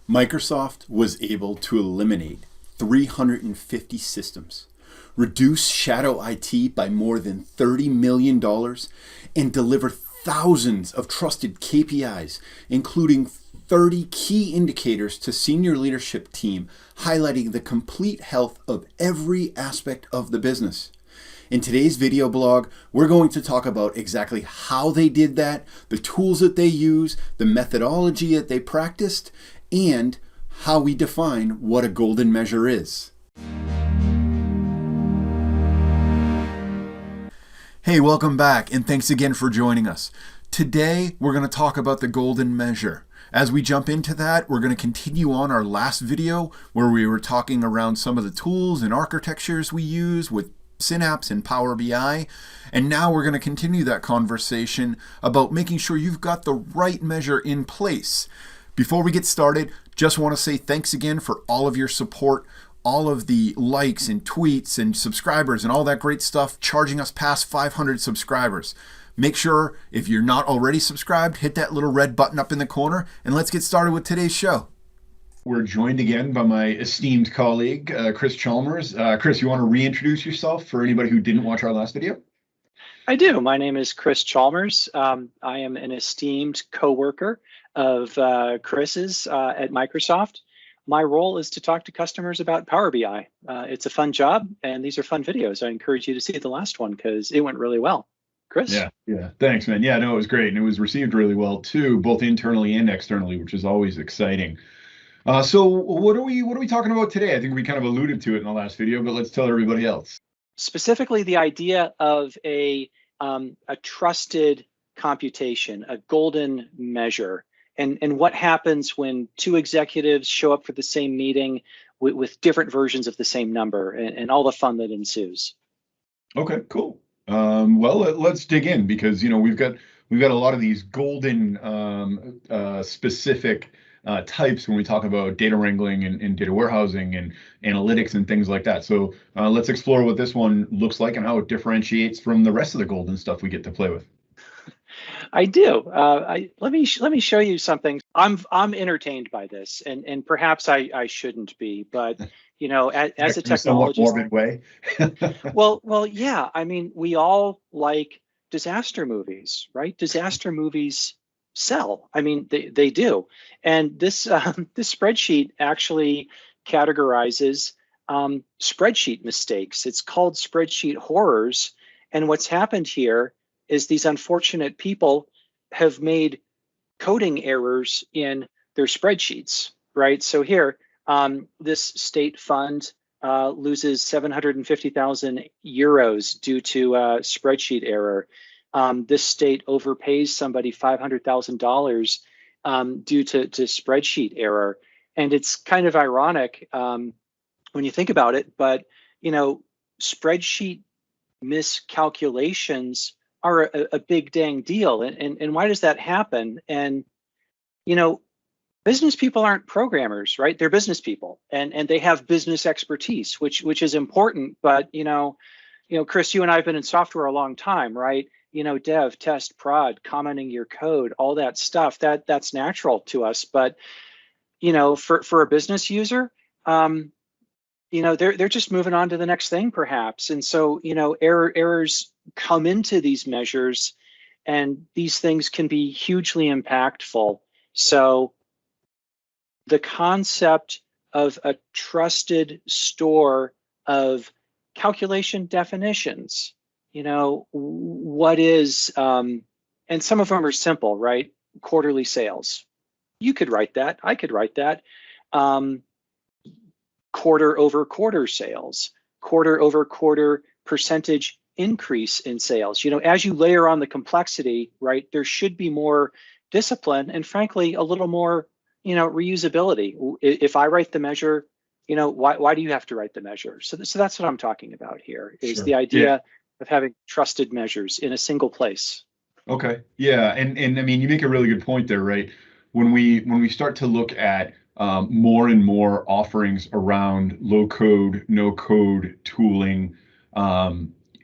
Microsoft was able to eliminate 350 systems, reduce shadow IT by more than $30 million, and deliver thousands of trusted KPIs, including 30 key indicators to senior leadership team, highlighting the complete health of every aspect of the business. In today's video blog, we're going to talk about exactly how they did that, the tools that they use, the methodology that they practiced, and how we define what a golden measure is. Hey, welcome back, and thanks again for joining us. Today, we're going to talk about the golden measure. As we jump into that, we're going to continue on our last video where we were talking around some of the tools and architectures we use with Synapse and Power BI. And now we're going to continue that conversation about making sure you've got the right measure in place. Before we get started, just want to say thanks again for all of your support, all of the likes and tweets and subscribers and all that great stuff, charging us past 500 subscribers. Make sure, if you're not already subscribed, hit that little red button up in the corner, and let's get started with today's show. We're joined again by my esteemed colleague, Chris Chalmers. Chris, you want to reintroduce yourself for anybody who didn't watch our last video? I do. My name is Chris Chalmers. I am an esteemed coworker of Chris's at Microsoft. My role is to talk to customers about Power BI. It's a fun job, and these are fun videos. I encourage you to see the last one because it went really well. Chris? Yeah. Thanks, man. Yeah, no, it was great, and it was received really well too, both internally and externally, which is always exciting. So what are we talking about today? I think we kind of alluded to it in the last video, but let's tell everybody else. Specifically, the idea of a trusted computation, a golden measure, and what happens when two executives show up for the same meeting with different versions of the same number, and all the fun that ensues. Okay, cool. Well, let's dig in because we've got a lot of these golden specific types when we talk about data wrangling and data warehousing and analytics and things like that. So let's explore what this one looks like and how it differentiates from the rest of the golden stuff we get to play with. I do. Let me show you something. I'm entertained by this, and perhaps I shouldn't be, but as a technologist, morbid way. well, yeah. I mean, we all like disaster movies, right? Disaster movies sell. I mean, they do. And this this spreadsheet actually categorizes spreadsheet mistakes. It's called Spreadsheet Horrors. And what's happened here is these unfortunate people have made coding errors in their spreadsheets, right? So here, this state fund loses 750,000 euros due to a spreadsheet error. This state overpays somebody $500,000 due to spreadsheet error. And it's kind of ironic when you think about it, but spreadsheet miscalculations are a big dang deal. And why does that happen? And business people aren't programmers, right? They're business people, and they have business expertise, which is important. But Chris, you and I have been in software a long time, right? Dev, test, prod, commenting your code, all that stuff, that's natural to us. But for a business user, they're just moving on to the next thing, perhaps. And so errors come into these measures, and these things can be hugely impactful. So the concept of a trusted store of calculation definitions, what is, and some of them are simple, right? Quarterly sales. You could write that. I could write that. Quarter over quarter sales, quarter over quarter percentage increase in sales. As you layer on the complexity, right, there should be more discipline and frankly, a little more, reusability. If I write the measure, why do you have to write the measure? So that's what I'm talking about here is Sure. the idea of having trusted measures in a single place. Okay. Yeah. And I mean, you make a really good point there, right? When we start to look at more and more offerings around low code, no code tooling,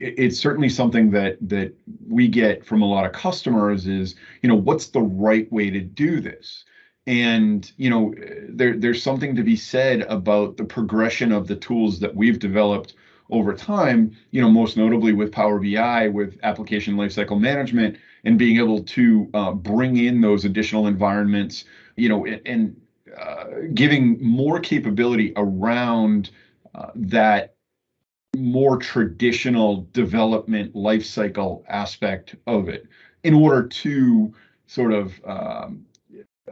it's certainly something that we get from a lot of customers is, what's the right way to do this? And, there's something to be said about the progression of the tools that we've developed over time, most notably with Power BI, with application lifecycle management, and being able to bring in those additional environments, and giving more capability around that more traditional development lifecycle aspect of it in order to sort of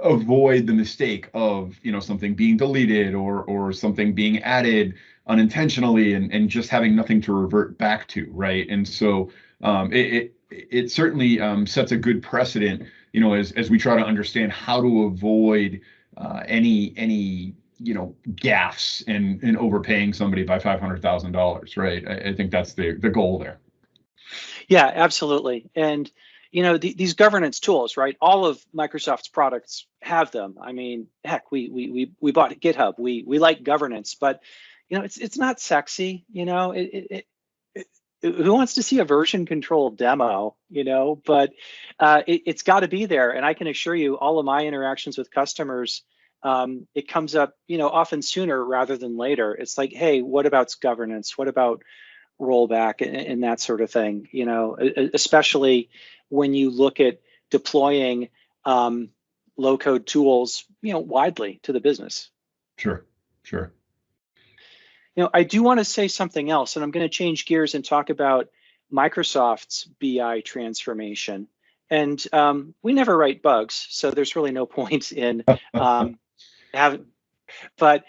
avoid the mistake of something being deleted or something being added unintentionally and just having nothing to revert back to, right? And so it certainly sets a good precedent, as we try to understand how to avoid any gaffes and overpaying somebody by $500,000, right? I think that's the goal there. Yeah, absolutely. And these governance tools, right? All of Microsoft's products have them. I mean, heck, we bought GitHub. We like governance, but it's not sexy. Who wants to see a version control demo? But it's got to be there. And I can assure you, all of my interactions with customers, it comes up, often sooner rather than later. It's like, hey, what about governance? What about rollback and that sort of thing? Especially when you look at deploying low-code tools, widely to the business. Sure. I do want to say something else, and I'm going to change gears and talk about Microsoft's BI transformation. And we never write bugs, so there's really no point in having. But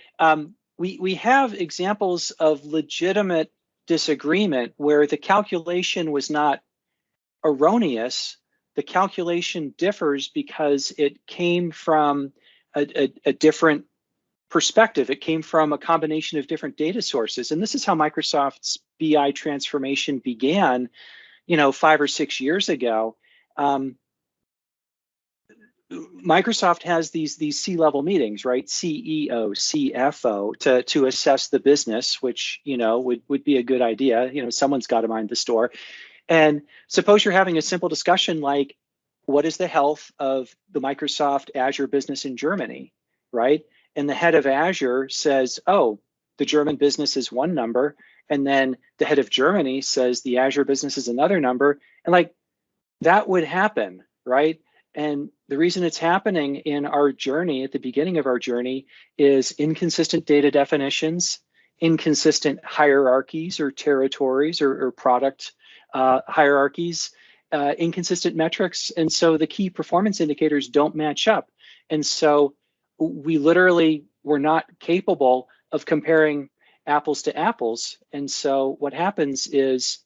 we have examples of legitimate disagreement where the calculation was not erroneous. The calculation differs because it came from a different perspective. It came from a combination of different data sources. And this is how Microsoft's BI transformation began, 5 or 6 years ago. Microsoft has these C-level meetings, right? CEO, CFO, to assess the business, which would be a good idea. Someone's got to mind the store. And suppose you're having a simple discussion like, what is the health of the Microsoft Azure business in Germany, right? And the head of Azure says, oh, the German business is one number. And then the head of Germany says the Azure business is another number. And like that would happen, right? And the reason it's happening in our journey, at the beginning of our journey, is inconsistent data definitions, inconsistent hierarchies or territories or product hierarchies, inconsistent metrics. And so the key performance indicators don't match up. And so we literally were not capable of comparing apples to apples. And so what happens is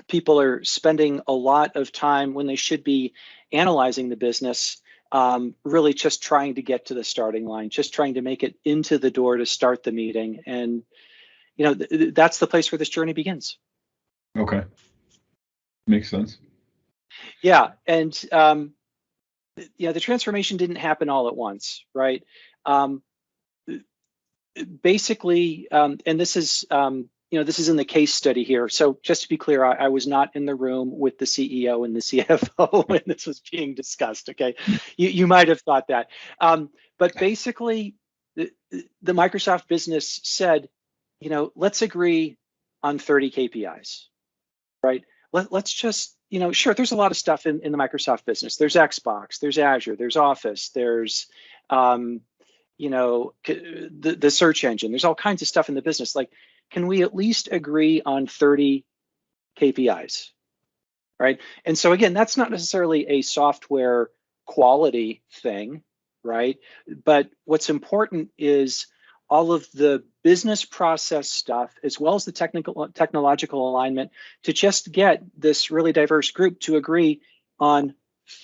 people are spending a lot of time when they should be analyzing the business, really just trying to get to the starting line, just trying to make it into the door to start the meeting. And, that's the place where this journey begins. Okay. Makes sense. Yeah. And, the transformation didn't happen all at once, right? Basically, and this is, this is in the case study here. So just to be clear, I was not in the room with the CEO and the CFO when this was being discussed. Okay, you might have thought that, but basically, the Microsoft business said, let's agree on 30 KPIs, right? Let's just, sure, there's a lot of stuff in the Microsoft business. There's Xbox, there's Azure, there's Office, there's the search engine. There's all kinds of stuff in the business. Like, can we at least agree on 30 KPIs, right? And so again, that's not necessarily a software quality thing, right? But what's important is all of the business process stuff, as well as the technological alignment, to just get this really diverse group to agree on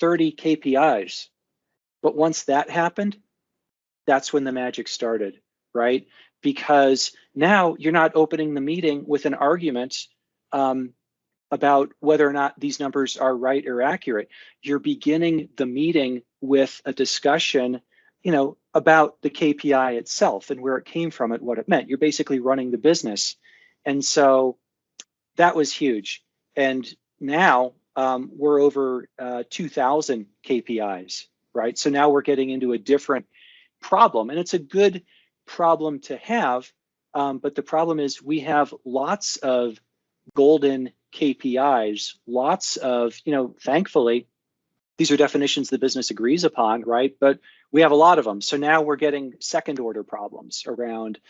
30 KPIs. But once that happened, that's when the magic started, right? Because now you're not opening the meeting with an argument about whether or not these numbers are right or accurate. You're beginning the meeting with a discussion, about the KPI itself and where it came from and what it meant. You're basically running the business. And so that was huge. And now we're over 2,000 KPIs, right? So now we're getting into a different problem, and it's a good problem to have. But the problem is we have lots of golden KPIs, lots of, thankfully, these are definitions the business agrees upon, right? But we have a lot of them. So now we're getting second order problems around,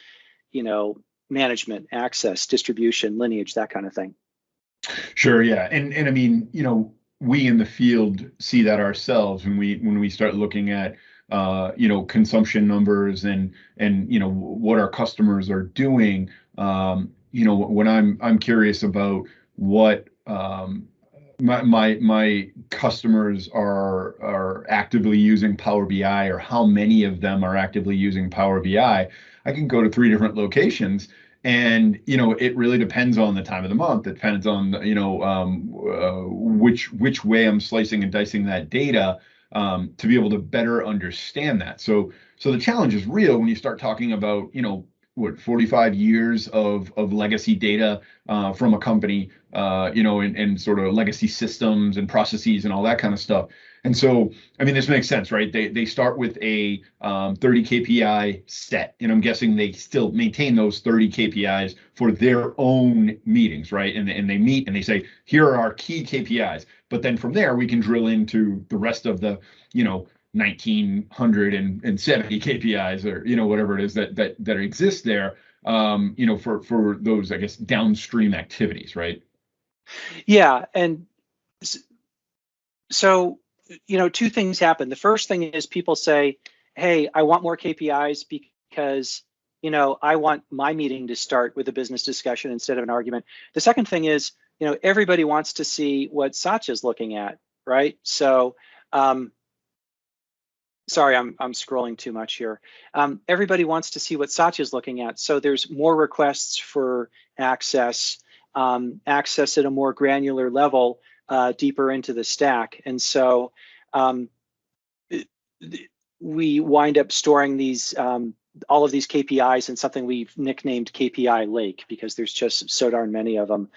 management, access, distribution, lineage, that kind of thing. Sure, yeah. And I mean, we in the field see that ourselves when we start looking at consumption numbers and what our customers are doing. When I'm curious about what my customers are actively using Power BI, or how many of them are actively using Power BI, I can go to 3 different locations. And it really depends on the time of the month. It depends on which way I'm slicing and dicing that data, to be able to better understand that. So the challenge is real when you start talking about 45 years of legacy data from a company, and sort of legacy systems and processes and all that kind of stuff. And so, I mean, this makes sense, right? They start with a 30 KPI set, and I'm guessing they still maintain those 30 KPIs for their own meetings, right? And they meet and they say, here are our key KPIs. But then from there, we can drill into the rest of the, 1970 KPIs, or whatever it is that exists there, for those, I guess, downstream activities, right? Yeah, and so 2 things happen. The first thing is people say, hey, I want more KPIs because I want my meeting to start with a business discussion instead of an argument. The second thing is, everybody wants to see what Satya's looking at, right? So sorry, I'm scrolling too much here. Everybody wants to see what Satya's looking at. So there's more requests for access at a more granular level, deeper into the stack. And so we wind up storing these all of these KPIs in something we've nicknamed KPI Lake, because there's just so darn many of them.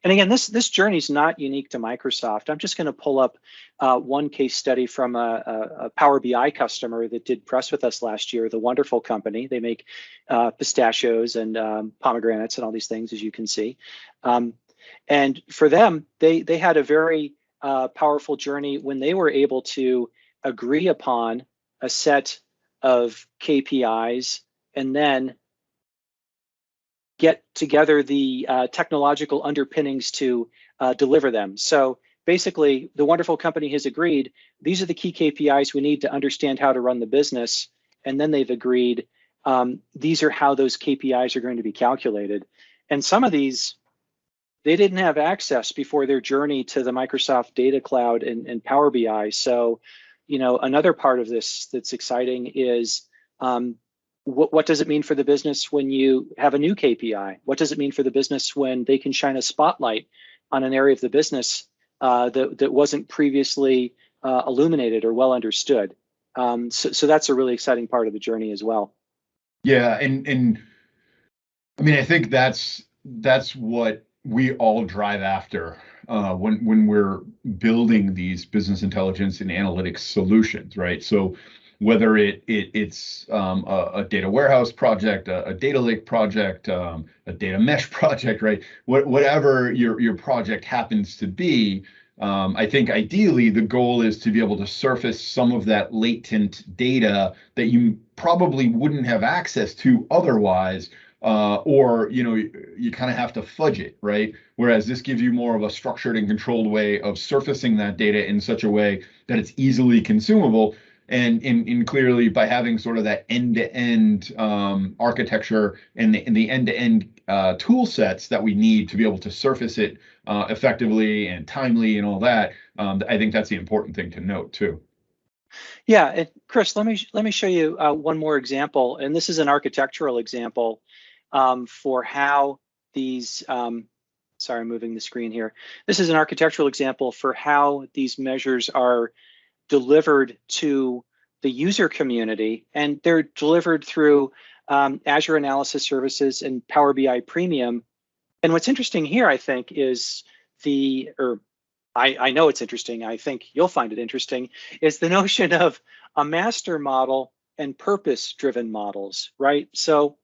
And again, this journey is not unique to Microsoft. I'm just going to pull up one case study from a Power BI customer that did press with us last year, the wonderful company. They make pistachios and pomegranates and all these things, as you can see. And for them, they had a very powerful journey when they were able to agree upon a set of KPIs and then get together the technological underpinnings to deliver them. So basically, the wonderful company has agreed, these are the key KPIs we need to understand how to run the business. And then they've agreed, these are how those KPIs are going to be calculated. And some of these, they didn't have access before their journey to the Microsoft Data Cloud and Power BI. So, another part of this that's exciting is, what does it mean for the business when you have a new KPI? What does it mean for the business when they can shine a spotlight on an area of the business that wasn't previously illuminated or well understood? So that's a really exciting part of the journey as well. Yeah, and I mean, I think that's what we all drive after when we're building these business intelligence and analytics solutions, right? So whether it's a data warehouse project, a data lake project, a data mesh project, right? Whatever your project happens to be, I think ideally the goal is to be able to surface some of that latent data that you probably wouldn't have access to otherwise, or you kind of have to fudge it, right? Whereas this gives you more of a structured and controlled way of surfacing that data in such a way that it's easily consumable. And in clearly, by having sort of that end-to-end architecture and the end-to-end tool sets that we need to be able to surface it effectively and timely and all that, I think that's the important thing to note too. Yeah, and Chris, let me show you one more example, and this is an architectural example for how these. Sorry, I'm moving the screen here. This is an architectural example for how these measures are delivered to the user community, and they're delivered through Azure Analysis Services and Power BI Premium. And what's interesting here, I think, is I know it's interesting, I think you'll find it interesting, is the notion of a master model and purpose-driven models, right? So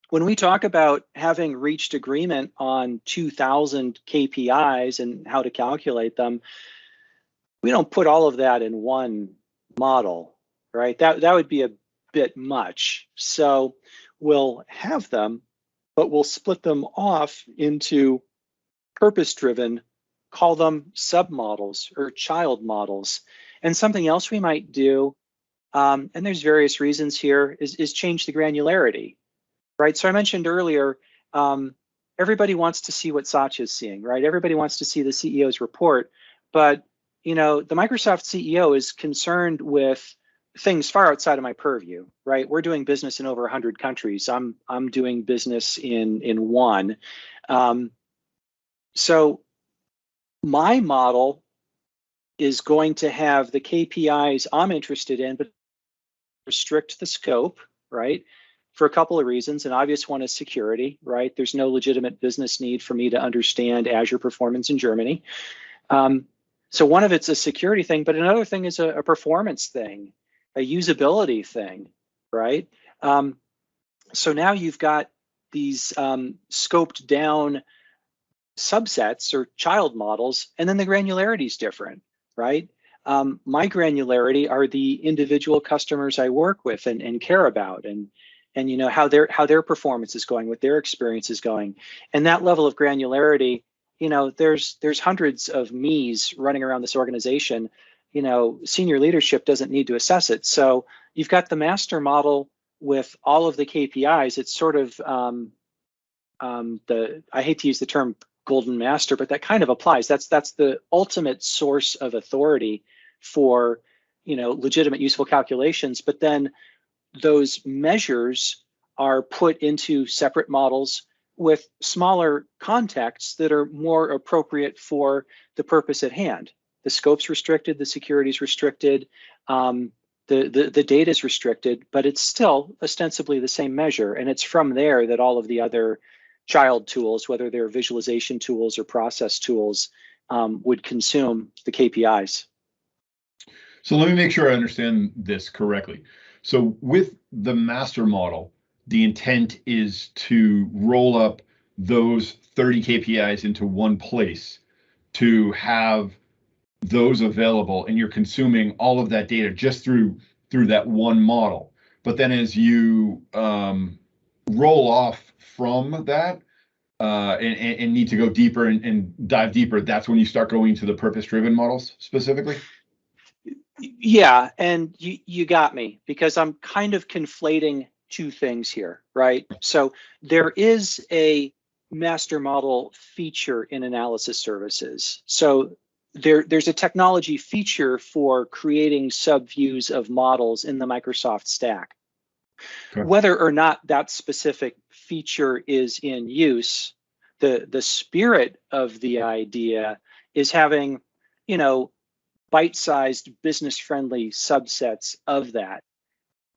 when we talk about having reached agreement on 2,000 KPIs and how to calculate them, we don't put all of that in one model, right? That would be a bit much. So we'll have them, but we'll split them off into purpose-driven, call them submodels or child models. And something else we might do, and there's various reasons here, is change the granularity, right? So I mentioned earlier, everybody wants to see what Satya's seeing, right? Everybody wants to see the CEO's report, but the Microsoft CEO is concerned with things far outside of my purview, right? We're doing business in over 100 countries. I'm doing business in one. So my model is going to have the KPIs I'm interested in, but restrict the scope, right? For a couple of reasons. An obvious one is security, right? There's no legitimate business need for me to understand Azure performance in Germany. So one of it's a security thing, but another thing is a performance thing, a usability thing, right? So now you've got these scoped down subsets or child models, and then the granularity is different, right? My granularity are the individual customers I work with and care about, and how their performance is going, what their experience is going, and that level of granularity. There's hundreds of me's running around this organization. Senior leadership doesn't need to assess it. So you've got the master model with all of the KPIs. It's sort of I hate to use the term golden master, but that kind of applies. That's the ultimate source of authority for legitimate useful calculations. But then those measures are put into separate models with smaller contexts that are more appropriate for the purpose at hand. The scope's restricted, the security's restricted, the data is restricted, but it's still ostensibly the same measure. And it's from there that all of the other child tools, whether they're visualization tools or process tools, would consume the KPIs. So let me make sure I understand this correctly. So with the master model, the intent is to roll up those 30 KPIs into one place to have those available, and you're consuming all of that data just through that one model. But then as you roll off from that and need to go deeper and dive deeper, that's when you start going to the purpose-driven models specifically? Yeah, and you got me, because I'm kind of conflating two things here, right? So there is a master model feature in analysis services. So there's a technology feature for creating subviews of models in the Microsoft stack. Okay. Whether or not that specific feature is in use, the spirit of the idea is having, bite-sized, business-friendly subsets of that.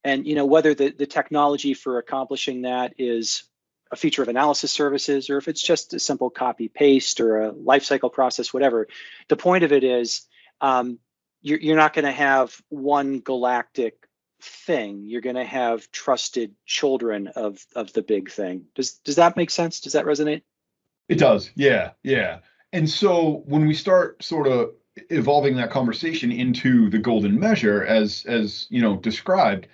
And whether the technology for accomplishing that is a feature of analysis services, or if it's just a simple copy-paste or a lifecycle process, whatever. The point of it is you're not going to have one galactic thing. You're going to have trusted children of the big thing. Does that make sense? Does that resonate? It does. Yeah. And so when we start sort of evolving that conversation into the golden measure, as described,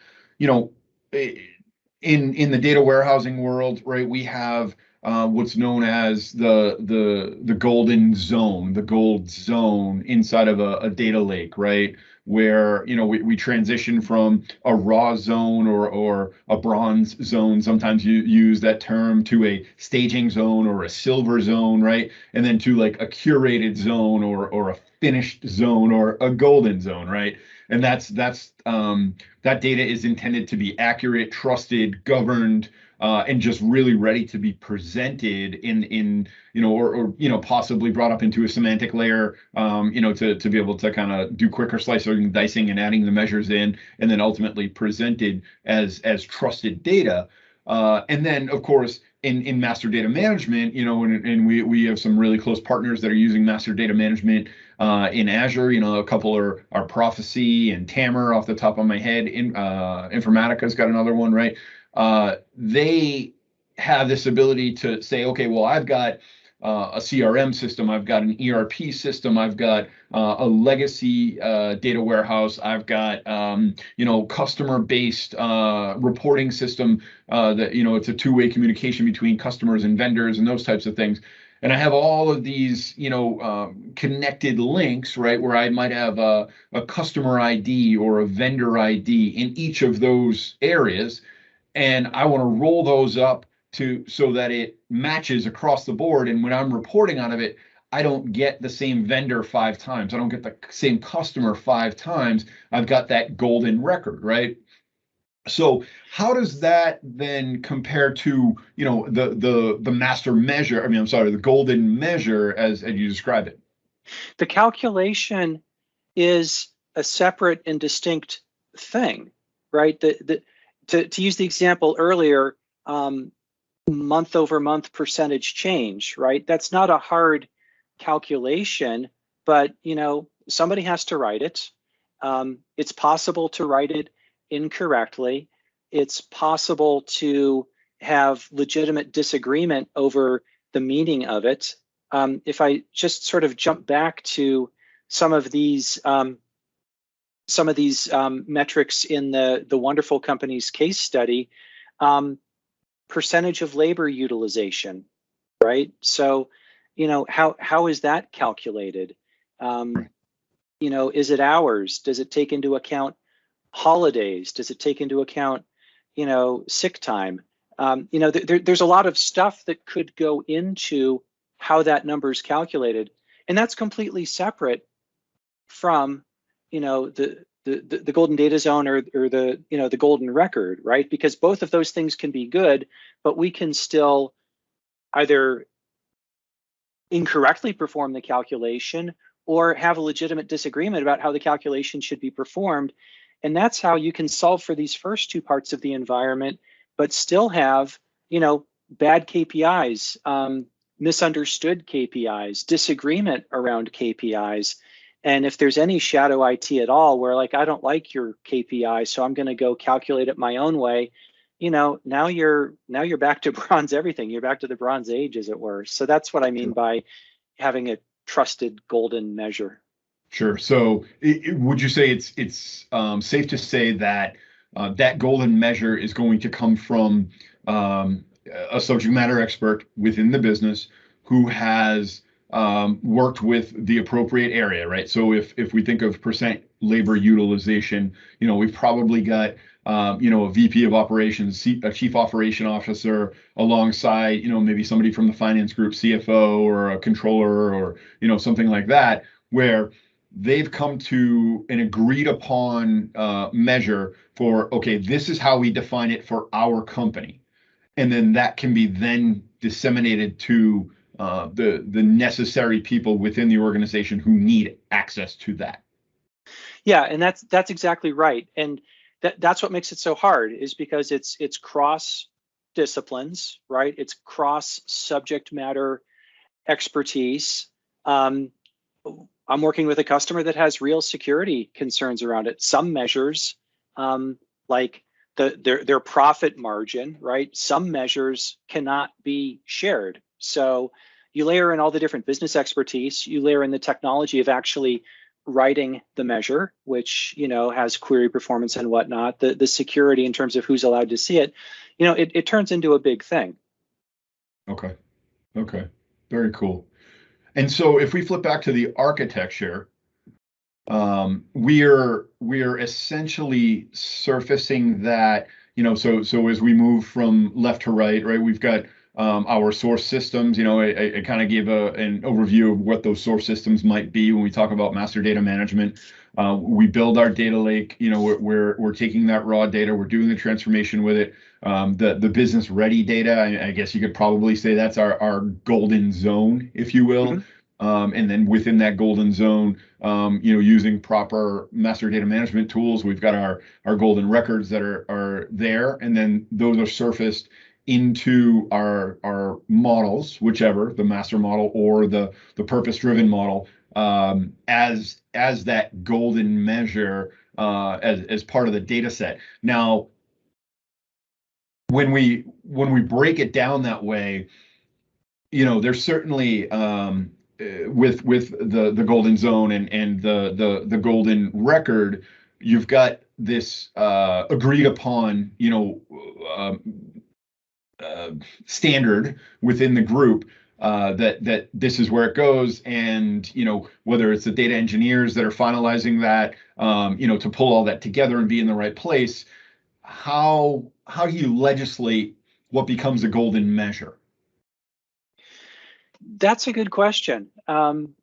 in the data warehousing world, right, we have what's known as the golden zone, the gold zone inside of a data lake, right, where we transition from a raw zone or a bronze zone, sometimes you use that term, to a staging zone or a silver zone, right, and then to like a curated zone or a finished zone or a golden zone, right? And that's that data is intended to be accurate, trusted, governed, and just really ready to be presented in or possibly brought up into a semantic layer, to be able to kind of do quicker slicing and dicing and adding the measures in, and then ultimately presented as trusted data. And then, of course, in master data management, and we have some really close partners that are using master data management in Azure. A couple are Prophecy and Tammer off the top of my head. Informatica's got another one, right? They have this ability to say, okay, well, I've got a CRM system, I've got an ERP system, I've got a legacy data warehouse, I've got customer-based reporting system that it's a two-way communication between customers and vendors and those types of things. And I have all of these, connected links, right, where I might have a customer ID or a vendor ID in each of those areas, and I want to roll those up so that it matches across the board. And when I'm reporting out of it, I don't get the same vendor 5 times. I don't get the same customer 5 times. I've got that golden record, right? So how does that then compare to, the master measure? The golden measure as you describe it? The calculation is a separate and distinct thing, right? To use the example earlier, month over month percentage change, right? That's not a hard calculation, but somebody has to write it. It's possible to write it incorrectly. It's possible to have legitimate disagreement over the meaning of it. If I just sort of jump back to some of these metrics in the wonderful company's case study, percentage of labor utilization, right? So, how is that calculated? Is it hours? Does it take into account holidays? Does it take into account, sick time? There's a lot of stuff that could go into how that number is calculated, and that's completely separate from, the golden data zone or the golden record, right? Because both of those things can be good, but we can still either incorrectly perform the calculation or have a legitimate disagreement about how the calculation should be performed. And that's how you can solve for these first 2 parts of the environment, but still have, bad KPIs, misunderstood KPIs, disagreement around KPIs. And if there's any shadow IT at all, where I don't like your KPI, so I'm going to go calculate it my own way, now you're back to bronze everything. You're back to the Bronze Age, as it were. So that's what I mean by having a trusted golden measure. Sure. So would you say it's safe to say that that golden measure is going to come from a subject matter expert within the business who has worked with the appropriate area, right? So if we think of percent labor utilization, we've probably got a VP of operations, a chief operation officer alongside, maybe somebody from the finance group, CFO or a controller or, something like that, where they've come to an agreed upon measure for, okay, this is how we define it for our company. And then that can be then disseminated to the necessary people within the organization who need access to that. Yeah, and that's exactly right. And that's what makes it so hard, is because it's cross disciplines, right? It's cross subject matter expertise. I'm working with a customer that has real security concerns around it. Some measures, like their profit margin, right? Some measures cannot be shared. So you layer in all the different business expertise, you layer in the technology of actually writing the measure, which has query performance and whatnot, the security in terms of who's allowed to see it, it turns into a big thing. Okay, very cool. And so if we flip back to the architecture, we're essentially surfacing that, so as we move from left to right, we've got our source systems. I kind of gave an overview of what those source systems might be when we talk about master data management. We build our data lake. We're taking that raw data, we're doing the transformation with it. The business ready data, I guess you could probably say that's our golden zone, if you will. Mm-hmm. And then within that golden zone, using proper master data management tools, we've got our golden records that are there, and then those are surfaced into our models, whichever, the master model or the purpose-driven model, as that golden measure, as part of the data set. Now, when we break it down that way, there's certainly with the golden zone and the golden record, you've got this agreed upon standard within the group, that this is where it goes, and whether it's the data engineers that are finalizing that, to pull all that together and be in the right place. How do you legislate what becomes a golden measure? That's a good question. And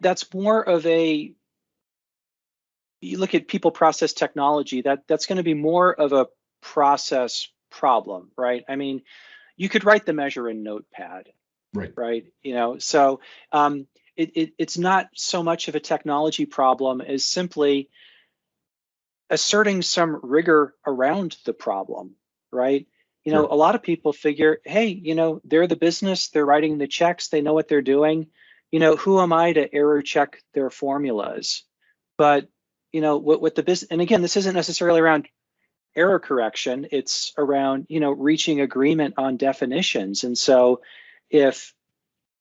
that's more of you look at people, process, technology, that's going to be more of a process problem, right? I mean, you could write the measure in Notepad, right? So it's not so much of a technology problem as simply asserting some rigor around the problem, right? A lot of people figure, hey, they're the business, they're writing the checks, they know what they're doing. Who am I to error check their formulas? But what the business, and again, this isn't necessarily around error correction, it's around reaching agreement on definitions. And so if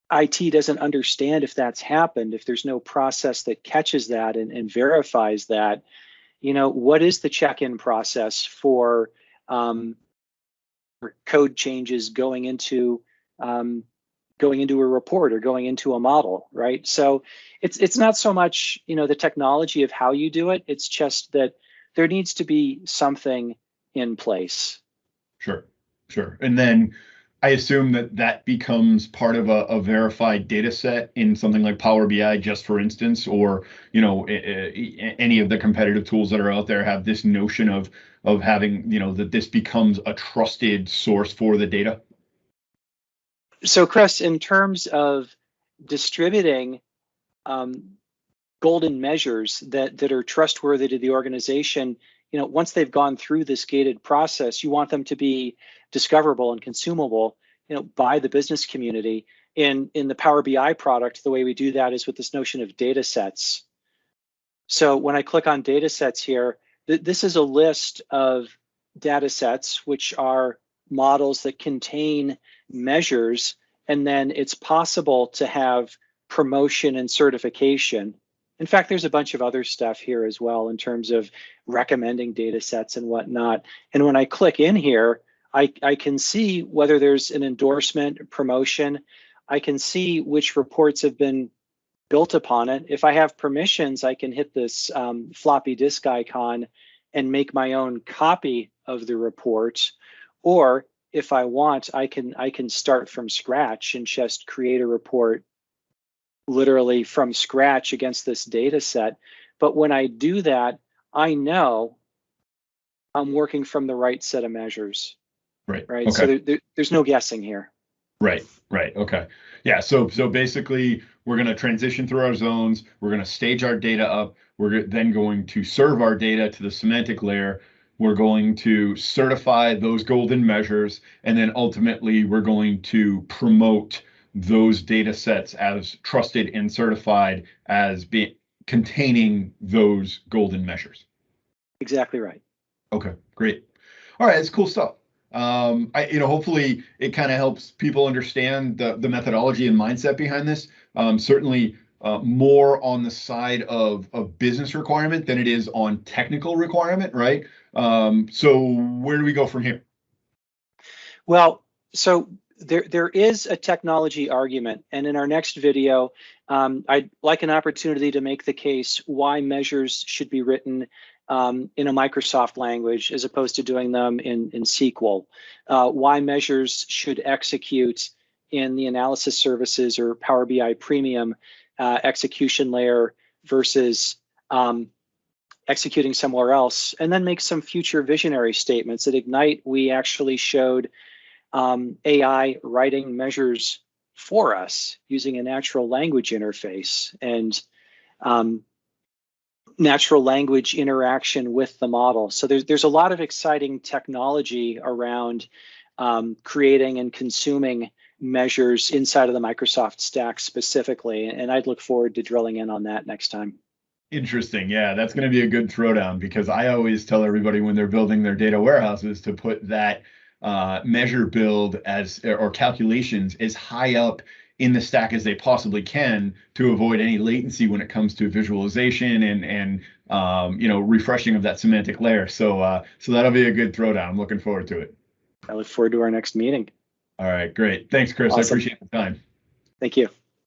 IT doesn't understand if that's happened, if there's no process that catches that and verifies that, what is the check-in process for code changes going into a report or going into a model, right? So it's not so much the technology of how you do it, it's just that there needs to be something in place. Sure. And then I assume that becomes part of a verified data set in something like Power BI, just for instance, or any of the competitive tools that are out there have this notion of having that this becomes a trusted source for the data. So Chris, in terms of distributing golden measures that are trustworthy to the organization, once they've gone through this gated process, you want them to be discoverable and consumable, by the business community. In the Power BI product, the way we do that is with this notion of data sets. So when I click on data sets here, this is a list of data sets, which are models that contain measures, and then it's possible to have promotion and certification. In fact, there's a bunch of other stuff here as well in terms of recommending data sets and whatnot. And when I click in here, I can see whether there's an endorsement, promotion. I can see which reports have been built upon it. If I have permissions, I can hit this floppy disk icon and make my own copy of the report. Or if I want, I can start from scratch and just create a report literally from scratch against this data set. But when I do that, I know I'm working from the right set of measures. Right. Okay. So there's no guessing here. Right. Okay. Yeah. So basically, we're going to transition through our zones. We're going to stage our data up. We're then going to serve our data to the semantic layer. We're going to certify those golden measures, and then ultimately we're going to promote those data sets as trusted and certified as being containing those golden measures. Exactly right. Okay, great. All right, that's cool stuff. Hopefully it kind of helps people understand the methodology and mindset behind this. Certainly more on the side of business requirement than it is on technical requirement, right? So where do we go from here? Well, so there is a technology argument, and in our next video, I'd like an opportunity to make the case why measures should be written in a Microsoft language as opposed to doing them in SQL, why measures should execute in the analysis services or Power BI premium execution layer versus executing somewhere else, and then make some future visionary statements. At Ignite, we actually showed AI writing measures for us using a natural language interface and natural language interaction with the model. So there's a lot of exciting technology around creating and consuming measures inside of the Microsoft stack specifically. And I'd look forward to drilling in on that next time. Interesting. Yeah, that's going to be a good throwdown, because I always tell everybody when they're building their data warehouses to put that measure build or calculations as high up in the stack as they possibly can to avoid any latency when it comes to visualization and refreshing of that semantic layer. So that'll be a good throwdown. I'm looking forward to it. I look forward to our next meeting. All right, great. Thanks, Chris. Awesome. I appreciate the time. Thank you.